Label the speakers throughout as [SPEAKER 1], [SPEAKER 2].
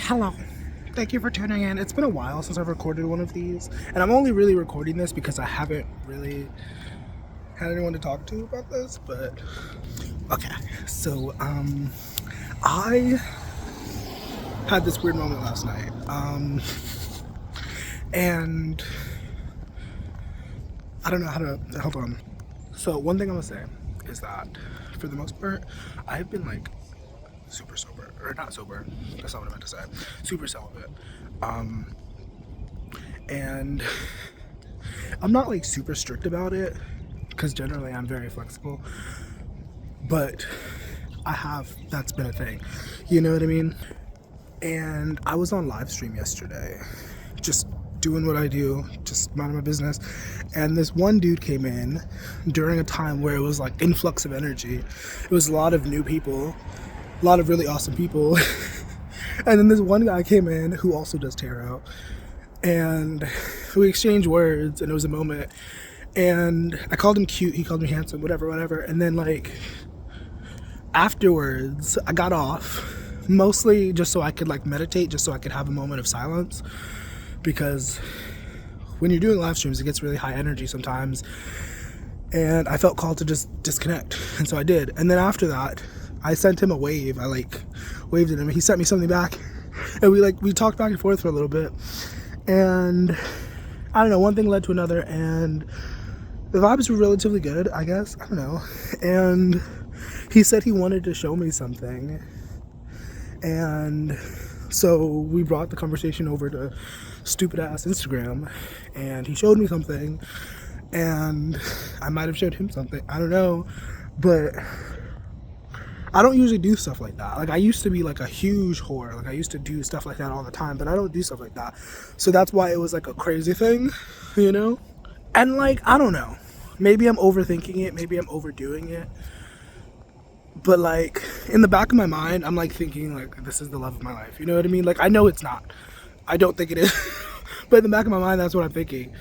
[SPEAKER 1] Hello. Thank you for tuning in. It's been a while since I've recorded one of these, and I'm only really recording this because I haven't really had anyone to talk to about this, but okay. So, I had this weird moment last night. And I don't know how to, hold on. So one thing I'm gonna say is that for the most part, I've been like super sober, or not sober, that's not what I meant to say, super celibate. And I'm not like super strict about it because generally I'm very flexible, but that's been a thing, you know what I mean? And I was on live stream yesterday, just doing what I do, just minding my business, and this one dude came in during a time where it was like influx of energy. It was a lot of new people, a lot of really awesome people. And then this one guy came in who also does tarot, and we exchanged words, and it was a moment, and I called him cute, he called me handsome, whatever, and then like afterwards I got off, mostly just so I could like meditate, just so I could have a moment of silence, because when you're doing live streams it gets really high energy sometimes, and I felt called to just disconnect, and so I did. And then after that I sent him a wave. I like waved at him, he sent me something back, and we talked back and forth for a little bit, and I don't know, one thing led to another, and the vibes were relatively good, I guess, I don't know. And he said he wanted to show me something, and so we brought the conversation over to stupid ass Instagram, and he showed me something, and I might have showed him something, I don't know, but I don't usually do stuff like that. Like, I used to be like a huge whore, like I used to do stuff like that all the time, but I don't do stuff like that, so that's why it was like a crazy thing, you know? And like, I don't know, maybe I'm overthinking it, maybe I'm overdoing it, but like in the back of my mind I'm like thinking like this is the love of my life, you know what I mean? Like, I know it's not, I don't think it is, but in the back of my mind that's what I'm thinking,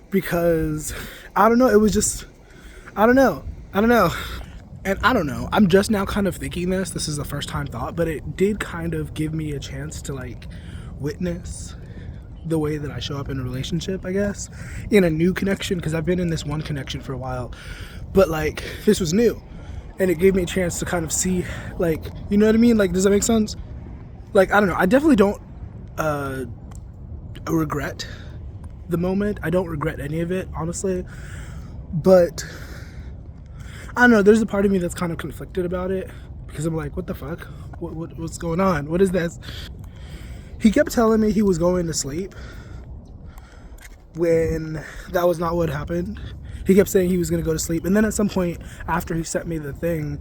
[SPEAKER 1] because I don't know, it was just, I don't know, and I don't know, I'm just now kind of thinking this is the first time thought, but it did kind of give me a chance to like witness the way that I show up in a relationship, I guess, in a new connection, because I've been in this one connection for a while, but like this was new, and it gave me a chance to kind of see, like, you know what I mean? Like, does that make sense? Like, I don't know, I definitely don't regret the moment. I don't regret any of it, honestly, but I don't know, there's a part of me that's kind of conflicted about it, because I'm like, what the fuck? What's going on? What is this? He kept telling me he was going to sleep when that was not what happened. He kept saying he was going to go to sleep, and then at some point after he sent me the thing,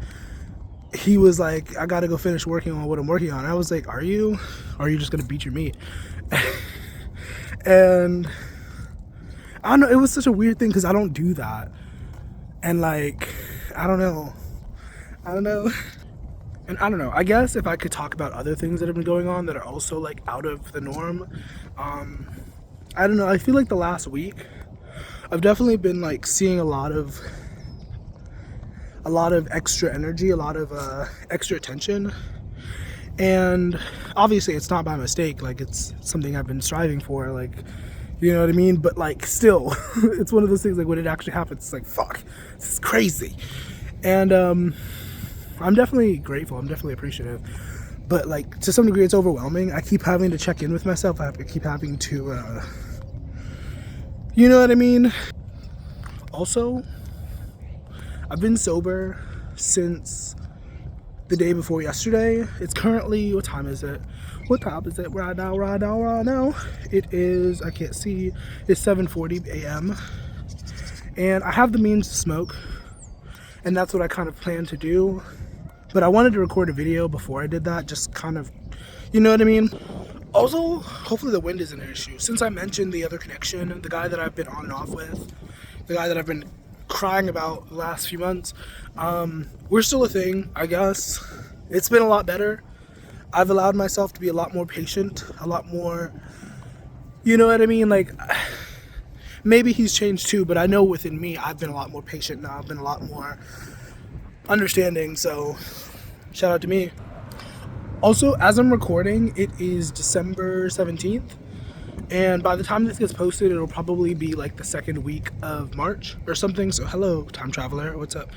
[SPEAKER 1] he was like, I gotta go finish working on what I'm working on. I was like, are you? Or are you just going to beat your meat? And I don't know, it was such a weird thing because I don't do that. And like, I don't know. And I don't know, I guess if I could talk about other things that have been going on that are also like out of the norm, I don't know, I feel like the last week I've definitely been like seeing a lot of extra energy, a lot of extra attention, and obviously it's not by mistake, like it's something I've been striving for, like, you know what I mean? But like, still, it's one of those things, like when it actually happens, it's like, fuck, this is crazy. And I'm definitely grateful, I'm definitely appreciative, but like to some degree it's overwhelming. I keep having to check in with myself, I keep having to you know what I mean? Also, I've been sober since the day before yesterday. It's currently, what time is it? What time is it right now? It is, I can't see, it's 7:40 a.m. And I have the means to smoke, and that's what I kind of plan to do. But I wanted to record a video before I did that, just kind of, you know what I mean? Also, hopefully the wind isn't an issue. Since I mentioned the other connection, the guy that I've been on and off with, the guy that I've been crying about the last few months, we're still a thing, I guess. It's been a lot better. I've allowed myself to be a lot more patient, a lot more, you know what I mean? Like, maybe he's changed too, but I know within me, I've been a lot more patient now. I've been a lot more understanding, so shout out to me. Also, as I'm recording, it is December 17th. And by the time this gets posted, it'll probably be like the second week of March or something. So hello, time traveler, what's up?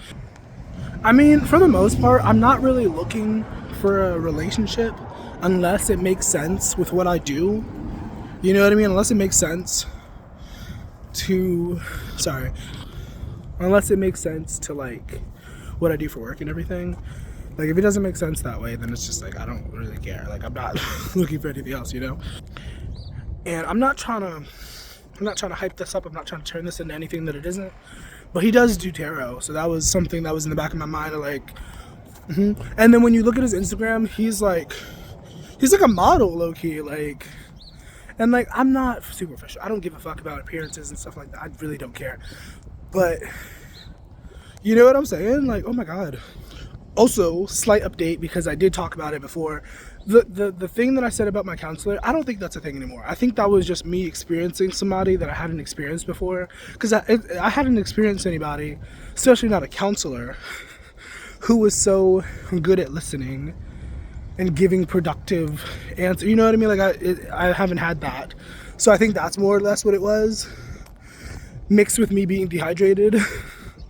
[SPEAKER 1] I mean, for the most part, I'm not really looking for a relationship unless it makes sense with what I do. You know what I mean? Unless it makes sense to, unless it makes sense to like what I do for work and everything. Like if it doesn't make sense that way, then it's just like I don't really care. Like I'm not looking for anything else, you know? And I'm not trying to hype this up. I'm not trying to turn this into anything that it isn't. But he does do tarot, so that was something that was in the back of my mind. Like, and then when you look at his Instagram, he's like a model, low key. Like, and like I'm not superficial. I don't give a fuck about appearances and stuff like that. I really don't care. But you know what I'm saying? Like, oh my god. Also, slight update because I did talk about it before. The thing that I said about my counselor, I don't think that's a thing anymore. I think that was just me experiencing somebody that I hadn't experienced before. Because I hadn't experienced anybody, especially not a counselor, who was so good at listening and giving productive answers. You know what I mean? Like I haven't had that. So I think that's more or less what it was, mixed with me being dehydrated,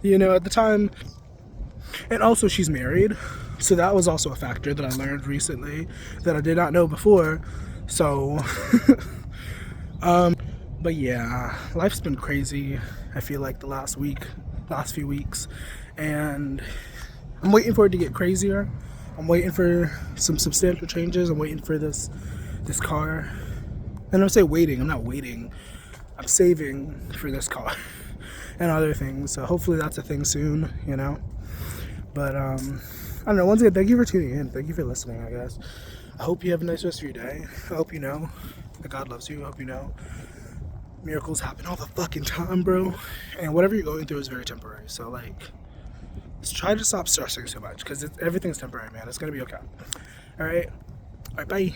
[SPEAKER 1] you know, at the time. And also she's married, so that was also a factor that I learned recently that I did not know before. So but yeah, life's been crazy. I feel like the last few weeks, and I'm waiting for it to get crazier. I'm waiting for some substantial changes. I'm waiting for this car. And I say waiting, I'm not waiting. I'm saving for this car and other things. So hopefully that's a thing soon, you know. But I don't know, once again, thank you for tuning in. Thank you for listening, I guess. I hope you have a nice rest of your day. I hope you know that God loves you. I hope you know miracles happen all the fucking time, bro. And whatever you're going through is very temporary. So, like, just try to stop stressing so much because everything's temporary, man. It's going to be okay. All right, bye.